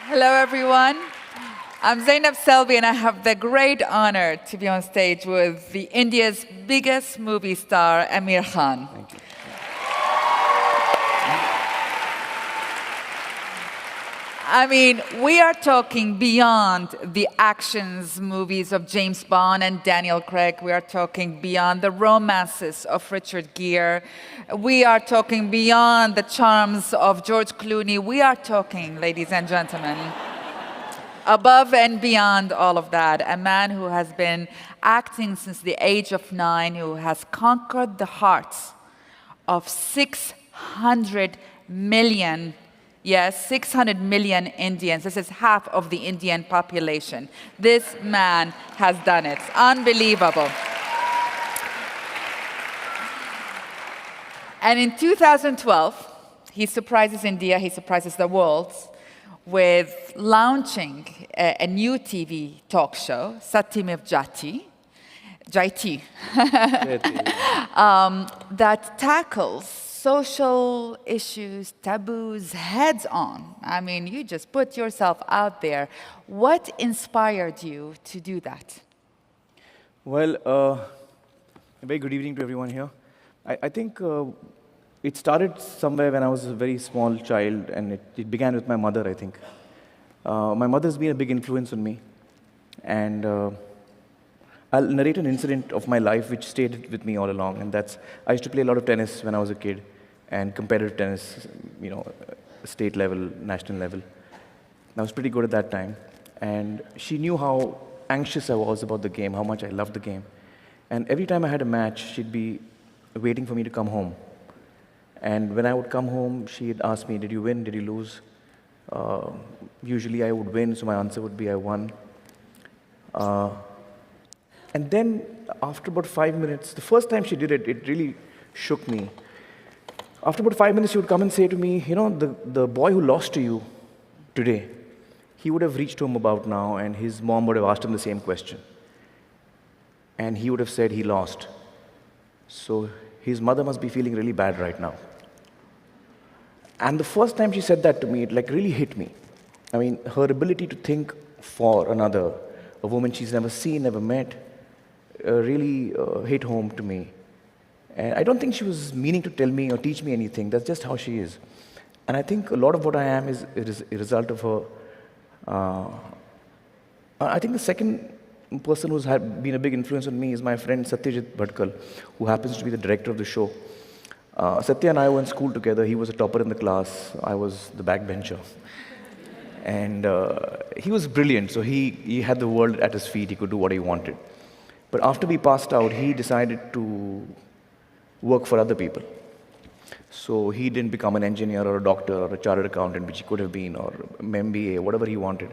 Hello, everyone. I'm Zainab Selvi, and I have the great honor to be on stage with India's biggest movie star, Amir Khan. Thank you. I mean, we are talking beyond the actions movies of James Bond and Daniel Craig. We are talking beyond the romances of Richard Gere. We are talking beyond the charms of George Clooney. We are talking, ladies and gentlemen, above and beyond all of that, a man who has been acting since the age of 9, who has conquered the hearts of 600 million. Yes, 600 million Indians. This is half of the Indian population. This man has done it. Unbelievable. And in 2012, he surprises India, he surprises the world with launching a new TV talk show, Satyamev Jayati, that tackles social issues, taboos, heads on. I mean, you just put yourself out there. What inspired you to do that? Well, a very good evening to everyone here. I think it started somewhere when I was a very small child, and it began with my mother, I think. My mother's been a big influence on me, and I'll narrate an incident of my life which stayed with me all along, and that's I used to play a lot of tennis when I was a kid, and competitive tennis, state level, national level. I was pretty good at that time, and she knew how anxious I was about the game, how much I loved the game. And every time I had a match, she'd be waiting for me to come home. And when I would come home, she'd ask me, did you win, did you lose? Usually I would win, so my answer would be I won. And then, after about 5 minutes, the first time she did it, it really shook me. After about 5 minutes, she would come and say to me, the boy who lost to you today, he would have reached home about now, and his mom would have asked him the same question. And he would have said he lost. So his mother must be feeling really bad right now. And the first time she said that to me, it really hit me. I mean, her ability to think for another, a woman she's never seen, never met, really hit home to me. And I don't think she was meaning to tell me or teach me anything. That's just how she is. And I think a lot of what I am is a result of her. I think the second person who's been a big influence on me is my friend Satyajit Bhatkal, who happens to be the director of the show. Satya and I were in school together. He was a topper in the class. I was the backbencher. And he was brilliant, so he had the world at his feet. He could do what he wanted. But after we passed out, he decided to work for other people. So he didn't become an engineer or a doctor or a chartered accountant, which he could have been, or an MBA, whatever he wanted.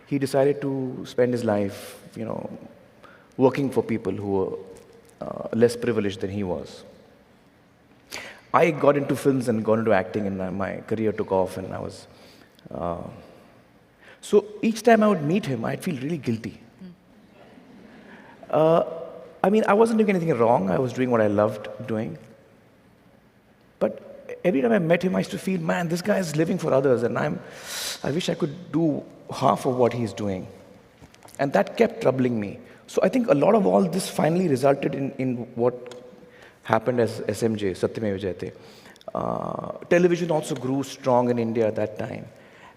He decided to spend his life, working for people who were less privileged than he was. I got into films and got into acting, and my career took off, and I was... So each time I would meet him, I'd feel really guilty. I mean, I wasn't doing anything wrong. I was doing what I loved doing. But every time I met him, I used to feel, man, this guy is living for others, and I wish I could do half of what he's doing. And that kept troubling me. So I think a lot of all this finally resulted in what happened as SMJ, Satyamev Jayate. Television also grew strong in India at that time.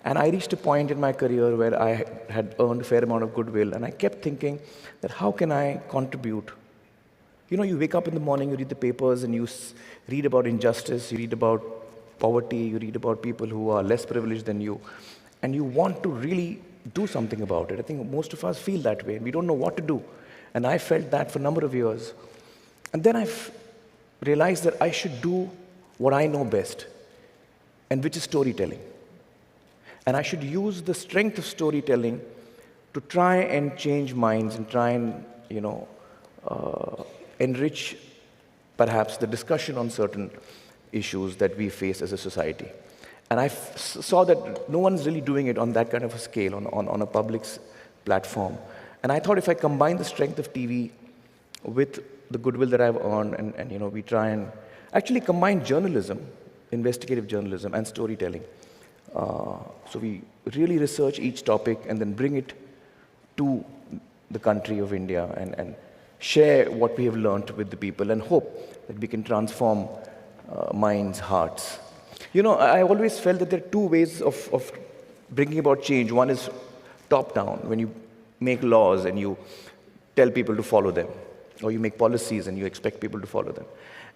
And I reached a point in my career where I had earned a fair amount of goodwill, and I kept thinking that how can I contribute? You wake up in the morning, you read the papers, and you read about injustice, you read about poverty, you read about people who are less privileged than you, and you want to really do something about it. I think most of us feel that way, and we don't know what to do. And I felt that for a number of years. And then I realized that I should do what I know best, and which is storytelling. And I should use the strength of storytelling to try and change minds and try and, enrich, perhaps, the discussion on certain issues that we face as a society. And I saw that no one's really doing it on that kind of a scale, on a public platform. And I thought if I combine the strength of TV with the goodwill that I've earned, and we try and actually combine journalism, investigative journalism, and storytelling. So we really research each topic and then bring it to the country of India and share what we have learned with the people and hope that we can transform minds, hearts. You know, I always felt that there are two ways of bringing about change. One is top-down, when you make laws and you tell people to follow them, or you make policies and you expect people to follow them.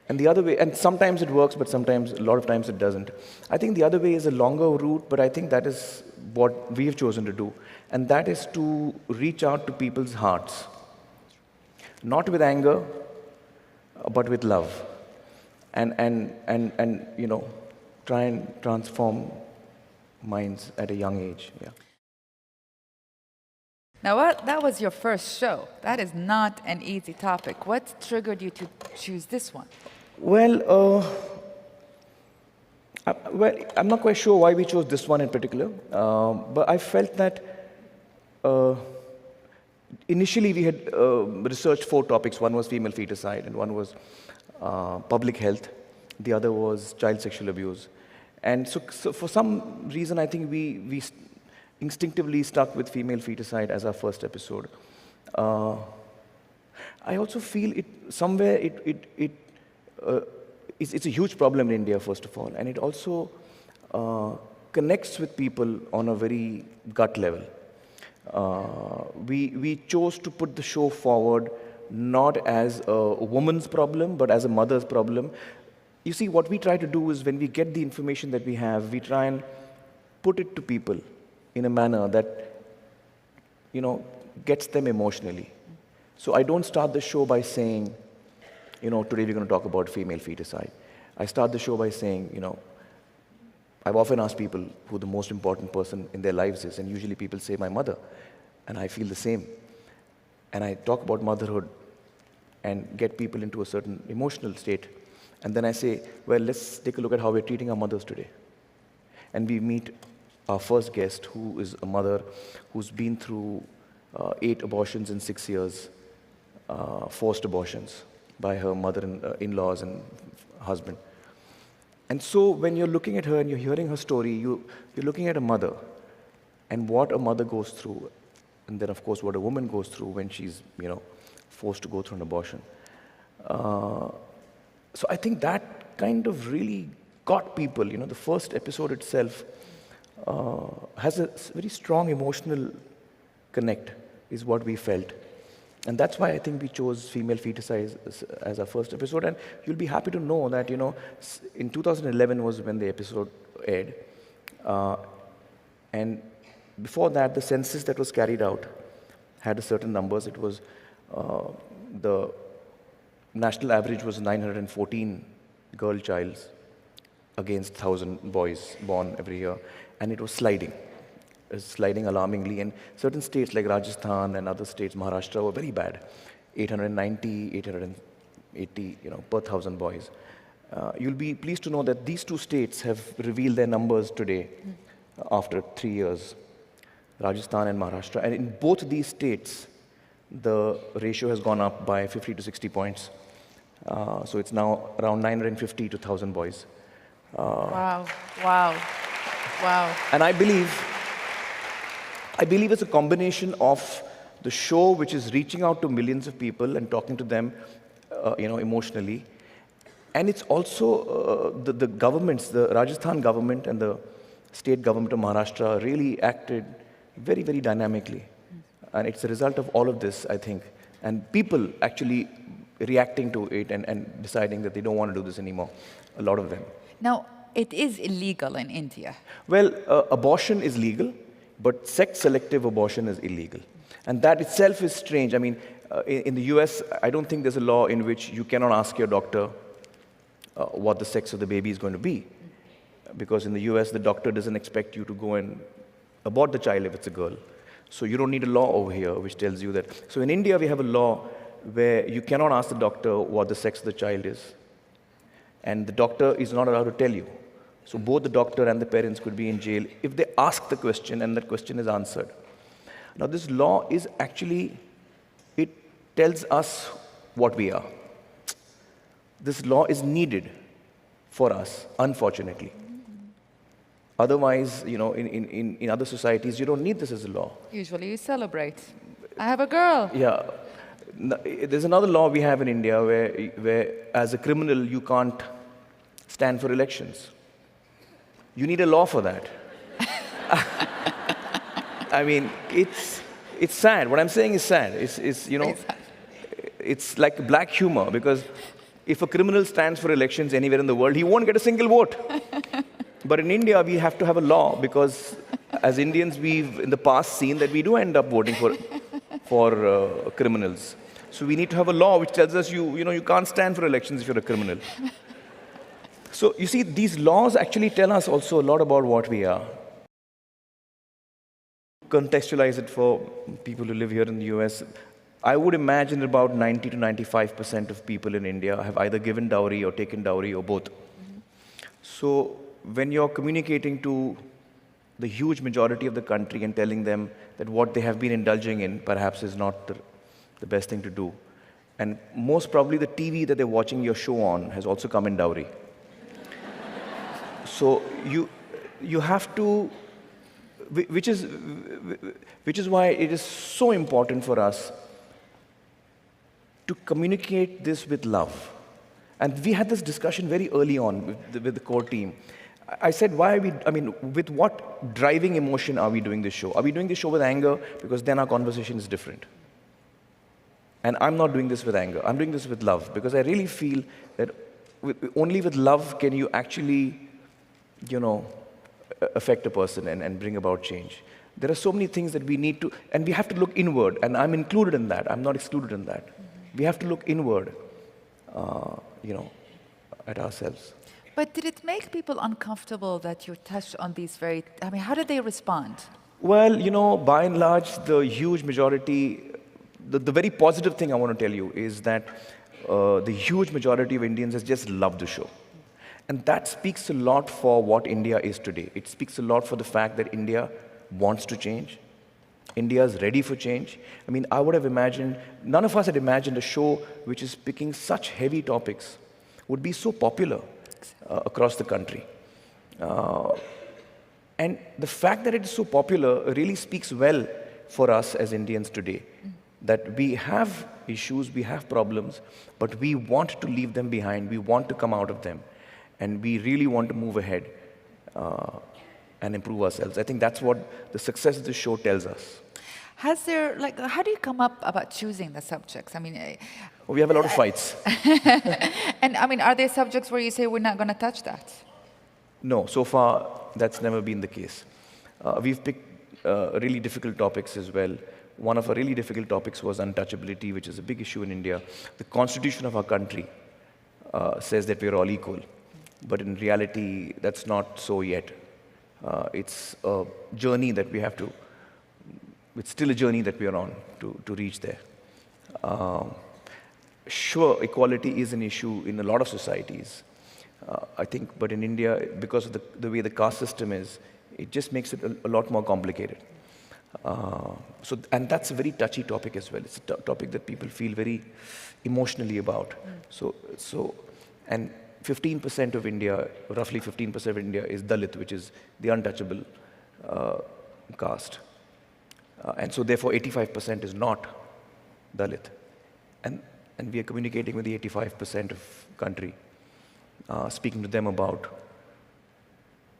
And the other way, and sometimes it works, but sometimes, a lot of times it doesn't. I think the other way is a longer route, but I think that is what we have chosen to do. And that is to reach out to people's hearts. Not with anger, but with love. And you know, try and transform minds at a young age. Yeah. Now, that was your first show. That is not an easy topic. What triggered you to choose this one? Well, I'm not quite sure why we chose this one in particular, but I felt that initially we had researched 4 topics. One was female feticide, and one was public health. The other was child sexual abuse. And so for some reason, I think we instinctively stuck with female feticide as our first episode. I also feel it's a huge problem in India, first of all, and it also connects with people on a very gut level. We chose to put the show forward not as a woman's problem, but as a mother's problem. You see, what we try to do is when we get the information that we have, we try and put it to people in a manner that, you know, gets them emotionally. So I don't start the show by saying, you know, today we're going to talk about female feticide. I start the show by saying, you know, I've often asked people who the most important person in their lives is, and usually people say my mother, and I feel the same. And I talk about motherhood and get people into a certain emotional state. And then I say, well, let's take a look at how we're treating our mothers today. And we meet our first guest, who is a mother who's been through 8 abortions in 6 years, forced abortions by her mother-in-laws and husband. And so when you're looking at her and you're hearing her story, you're looking at a mother and what a mother goes through, and then of course what a woman goes through when she's, you know, forced to go through an abortion. So I think that kind of really got people. You know, the first episode itself has a very strong emotional connect, is what we felt. And that's why I think we chose female feticide as our first episode. And you'll be happy to know that, you know, in 2011 was when the episode aired. And before that, the census that was carried out had a certain numbers. It was, the national average was 914 girl childs against 1,000 boys born every year. And it was sliding. It was sliding alarmingly. And certain states like Rajasthan and other states, Maharashtra, were very bad. 890, 880, you know, per 1,000 boys. You'll be pleased to know that these 2 states have revealed their numbers today after 3 years, Rajasthan and Maharashtra. And in both these states, the ratio has gone up by 50 to 60 points. So it's now around 950 to 1,000 boys. Wow, wow, wow. And I believe it's a combination of the show, which is reaching out to millions of people and talking to them, you know, emotionally. And it's also the governments, the Rajasthan government and the state government of Maharashtra really acted very, very dynamically. And it's a result of all of this, I think. And people actually reacting to it and deciding that they don't want to do this anymore, a lot of them. Now, it is illegal in India. Well, abortion is legal, but sex-selective abortion is illegal. And that itself is strange. I mean, in the US, I don't think there's a law in which you cannot ask your doctor what the sex of the baby is going to be. Because in the US, the doctor doesn't expect you to go and abort the child if it's a girl. So you don't need a law over here which tells you that. So in India, we have a law where you cannot ask the doctor what the sex of the child is. And the doctor is not allowed to tell you. So both the doctor and the parents could be in jail if they ask the question and that question is answered. Now this law is actually, it tells us what we are. This law is needed for us, unfortunately. Otherwise, in other societies, you don't need this as a law. Usually you celebrate. I have a girl. Yeah. There's another law we have in India where as a criminal, you can't stand for elections. You need a law for that. I mean, it's sad. What I'm saying is sad. It's like black humor, because if a criminal stands for elections anywhere in the world, he won't get a single vote. But in India, we have to have a law, because as Indians, we've in the past seen that we do end up voting for criminals. So we need to have a law which tells us you can't stand for elections if you're a criminal. So you see, these laws actually tell us also a lot about what we are. Contextualize it for people who live here in the US. I would imagine about 90 to 95% of people in India have either given dowry or taken dowry or both. So when you're communicating to the huge majority of the country and telling them that what they have been indulging in perhaps is not the best thing to do, and most probably the TV that they're watching your show on has also come in dowry. So you have to, which is why it is so important for us to communicate this with love. And we had this discussion very early on with the core team. I said, with what driving emotion are we doing this show? Are we doing this show with anger? Because then our conversation is different. And I'm not doing this with anger. I'm doing this with love, because I really feel that only with love can you actually, affect a person and bring about change. There are so many things that we need to, and we have to look inward, and I'm included in that. I'm not excluded in that. We have to look inward, at ourselves. But did it make people uncomfortable that you touched on these how did they respond? Well, by and large, the huge majority, the very positive thing I want to tell you is that the huge majority of Indians has just loved the show. And that speaks a lot for what India is today. It speaks a lot for the fact that India wants to change. India is ready for change. I would have imagined, none of us had imagined a show which is picking such heavy topics would be so popular across the country. And the fact that it is so popular really speaks well for us as Indians today. That we have issues, we have problems, but we want to leave them behind. We want to come out of them. And we really want to move ahead and improve ourselves. I think that's what the success of the show tells us. How do you come up about choosing the subjects? We have a lot of fights. And are there subjects where you say, we're not going to touch that? No, so far, that's never been the case. We've picked really difficult topics as well. One of our really difficult topics was untouchability, which is a big issue in India. The constitution of our country says that we're all equal. But in reality, that's not so yet. It's a journey that we have to, it's still a journey that we are on to reach there. Sure, equality is an issue in a lot of societies, I think, but in India, because of the way the caste system is, it just makes it a lot more complicated. And that's a very touchy topic as well. It's a topic that people feel very emotionally about. And 15% of India, roughly 15% of India is Dalit, which is the untouchable caste. And so therefore 85% is not Dalit. And we are communicating with the 85% of country, speaking to them about,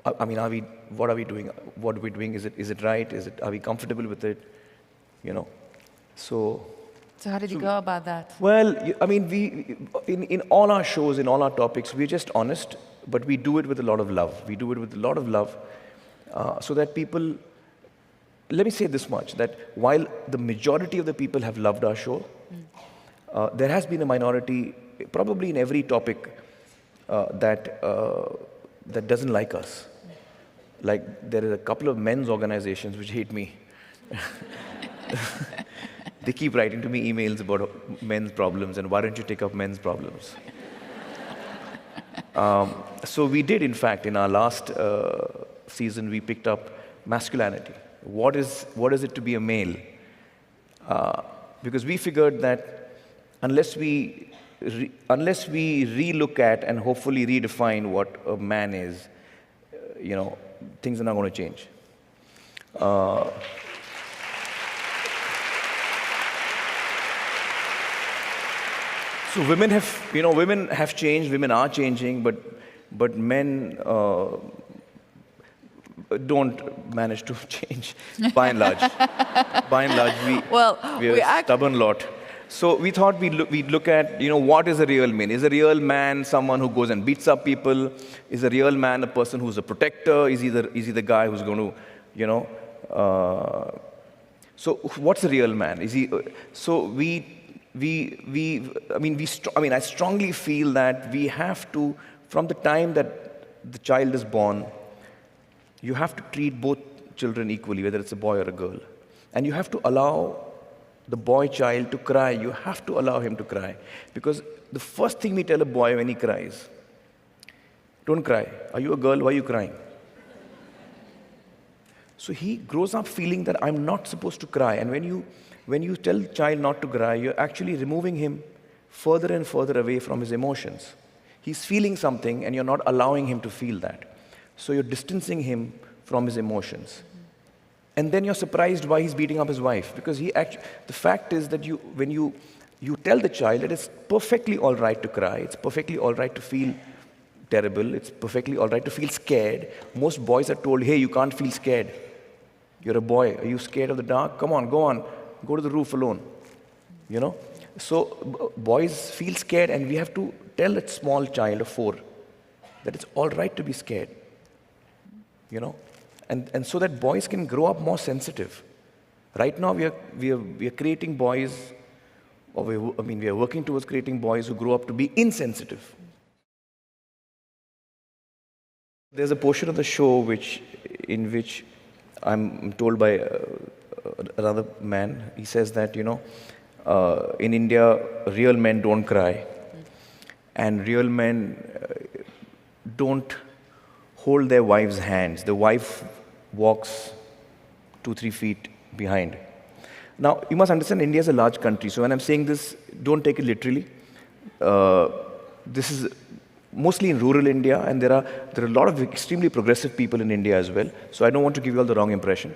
what are we doing? What are we doing? Is it right? Are we comfortable with it? So how did you go about that? Well, we in all our shows, in all our topics, we're just honest, but we do it with a lot of love. We do it with a lot of love, so that people, let me say this much, that while the majority of the people have loved our show, there has been a minority, probably in every topic, that doesn't like us. Like, there are a couple of men's organizations which hate me. They keep writing to me emails about men's problems, and why don't you take up men's problems? So we did, in fact, in our last season, we picked up masculinity. What is it to be a male? Because we figured that unless we re-look at and hopefully redefine what a man is, things are not going to change. Uh, so women have changed, women are changing, but men don't manage to change by and large. By and large, we're a stubborn lot. So we thought we'd look at, what is a real man? Is a real man someone who goes and beats up people? Is a real man a person who's a protector? Is he the guy who's going to, so what's a real man? Is he? So I strongly feel that we have to, from the time that the child is born, you have to treat both children equally, whether it's a boy or a girl. And you have to allow the boy child to cry. You have to allow him to cry. Because the first thing we tell a boy when he cries, don't cry. Are you a girl? Why are you crying? So he grows up feeling that I'm not supposed to cry. And when you tell the child not to cry, you're actually removing him further and further away from his emotions. He's feeling something and you're not allowing him to feel that. So you're distancing him from his emotions. And then you're surprised why he's beating up his wife. Because the fact is that when you tell the child that it's perfectly all right to cry, it's perfectly all right to feel terrible, it's perfectly all right to feel scared. Most boys are told, hey, you can't feel scared. You're a boy. Are you scared of the dark? Come on, go on. Go to the roof alone. So boys feel scared, and we have to tell a small child of 4 that it's all right to be scared. And so that boys can grow up more sensitive. Right now, we are creating boys, or we are working towards creating boys who grow up to be insensitive. There's a portion of the show in which I'm told by another man. He says that in India, real men don't cry, and real men don't hold their wives' hands. The wife walks 2-3 feet behind. Now, you must understand, India is a large country. So when I'm saying this, don't take it literally. This is mostly in rural India, and there are a lot of extremely progressive people in India as well. So I don't want to give you all the wrong impression.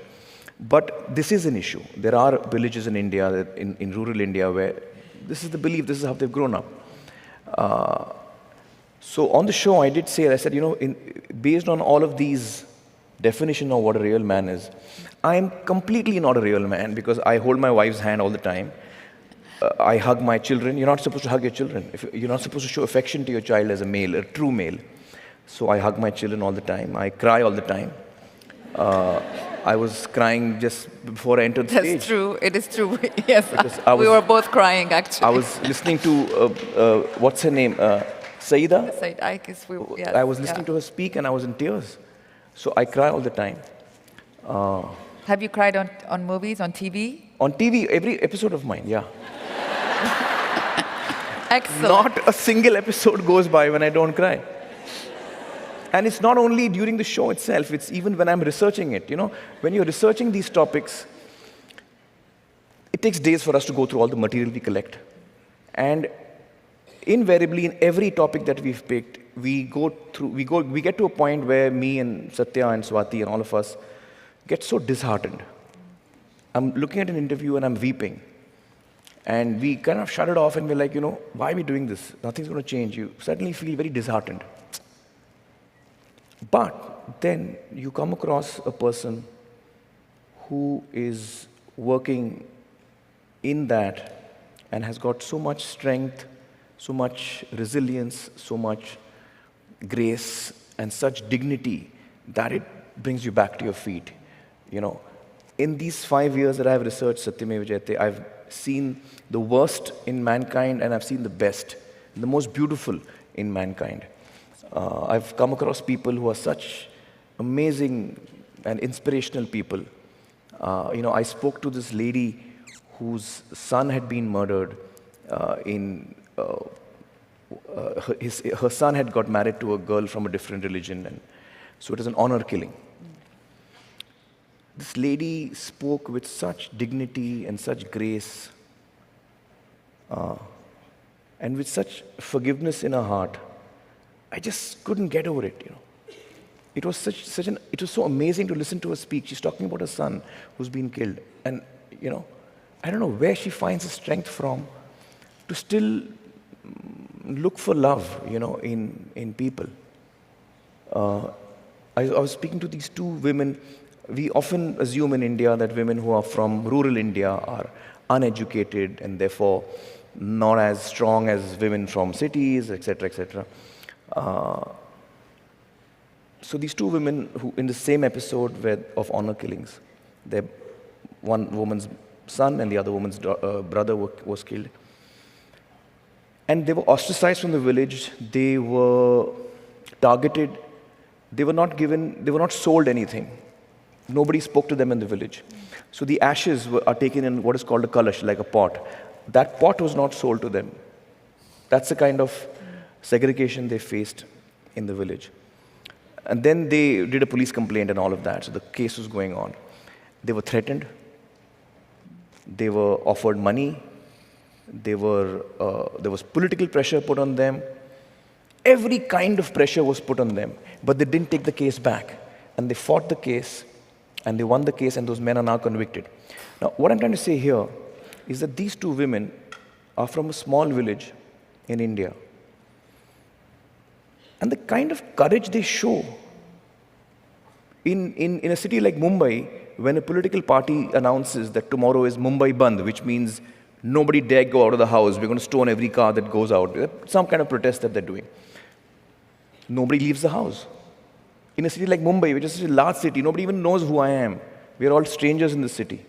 But this is an issue. There are villages in India, in rural India, where this is the belief, this is how they've grown up. So on the show, I said, based on all of these definitions of what a real man is, I am completely not a real man because I hold my wife's hand all the time. I hug my children. You're not supposed to hug your children. You're not supposed to show affection to your child as a male, a true male. So I hug my children all the time. I cry all the time. I was crying just before I entered the stage. That's true. It is true. Yes. We were both crying, actually. I was listening to, what's her name? Saida? I was listening to her speak and I was in tears. So I cry all the time. Have you cried on movies, on TV? On TV, every episode of mine, yeah. Excellent. Not a single episode goes by when I don't cry. And it's not only during the show itself, it's even when I'm researching it. When you're researching these topics, it takes days for us to go through all the material we collect. And invariably, in every topic that we've picked, we get to a point where me and Satya and Swati and all of us get so disheartened. I'm looking at an interview and I'm weeping. And we kind of shut it off and we're like, why are we doing this? Nothing's going to change. You suddenly feel very disheartened. But then you come across a person who is working in that and has got so much strength, so much resilience, so much grace, and such dignity that it brings you back to your feet. In these 5 years that I've researched Satyamev Jayate, I've seen the worst in mankind and I've seen the best, the most beautiful in mankind. I've come across people who are such amazing and inspirational people. I spoke to this lady whose son had been murdered. Her son had got married to a girl from a different religion, and so it was an honor killing. This lady spoke with such dignity and such grace, and with such forgiveness in her heart. I just couldn't get over it. it was it was so amazing to listen to her speak. She's talking about her son who's been killed. And, I don't know where she finds the strength from to still look for love, in people. I was speaking to these two women. We often assume in India that women who are from rural India are uneducated and therefore not as strong as women from cities, etc., etc. So these two women who, in the same episode of honor killings, one woman's son and the other woman's brother was killed. And they were ostracized from the village. They were targeted. They were not sold anything. Nobody spoke to them in the village. So the ashes are taken in what is called a kalash, like a pot. That pot was not sold to them. That's the kind of segregation they faced in the village. And then they did a police complaint and all of that. So the case was going on. They were threatened. They were offered money. There was political pressure put on them. Every kind of pressure was put on them. But they didn't take the case back. And they fought the case. And they won the case. And those men are now convicted. Now, what I'm trying to say here is that these two women are from a small village in India. And the kind of courage they show in a city like Mumbai, when a political party announces that tomorrow is Mumbai Bandh, which means nobody dare go out of the house, we're going to stone every car that goes out, some kind of protest that they're doing. Nobody leaves the house. In a city like Mumbai, which is such a large city, nobody even knows who I am. We are all strangers in this city.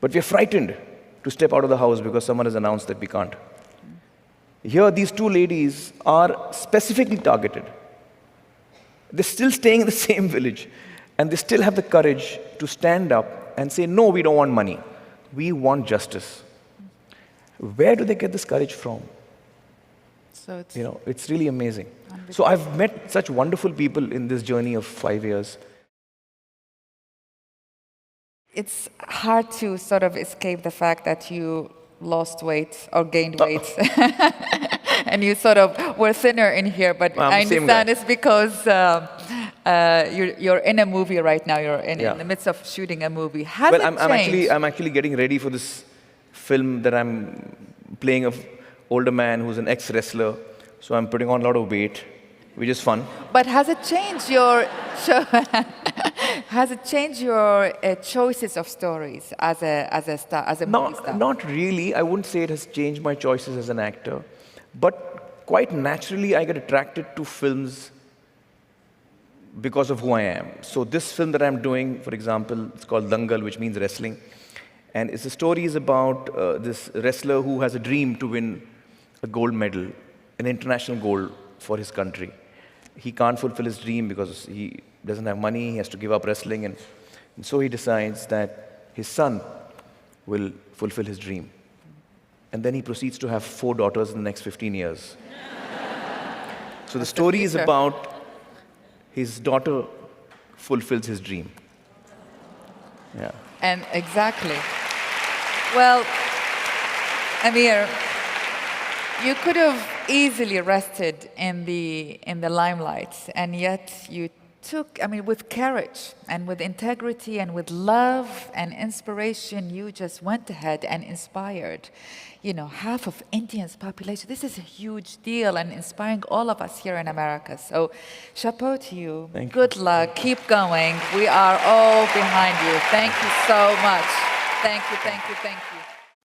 But we are frightened to step out of the house because someone has announced that we can't. Here, these two ladies are specifically targeted. They're still staying in the same village, and they still have the courage to stand up and say, no, we don't want money. We want justice. Where do they get this courage from? So it's really amazing. So I've met such wonderful people in this journey of 5 years. It's hard to sort of escape the fact that you lost weight or gained weight. And you sort of were thinner in here, but I understand it's because you're in a movie right now. You're in the midst of shooting a movie. I'm actually getting ready for this film that I'm playing an older man who's an ex-wrestler. So I'm putting on a lot of weight, which is fun. But has it changed your choices of stories as a movie star? Not really. I wouldn't say it has changed my choices as an actor, but quite naturally I get attracted to films because of who I am. So this film that I'm doing, for example, it's called Dangal, which means wrestling, and the story is about this wrestler who has a dream to win a gold medal, an international gold for his country. He can't fulfill his dream because he doesn't have money, he has to give up wrestling, and so he decides that his son will fulfill his dream. And then he proceeds to have 4 daughters in the next 15 years. So the story is about his daughter fulfills his dream. Yeah. And exactly. Well, Amir, you could have easily rested in the limelight, and yet you took, with courage and with integrity and with love and inspiration, you just went ahead and inspired, half of India's population. This is a huge deal and inspiring all of us here in America. So, chapeau to you. Thank you. Good luck. Keep going. We are all behind you. Thank you so much. Thank you, thank you, thank you.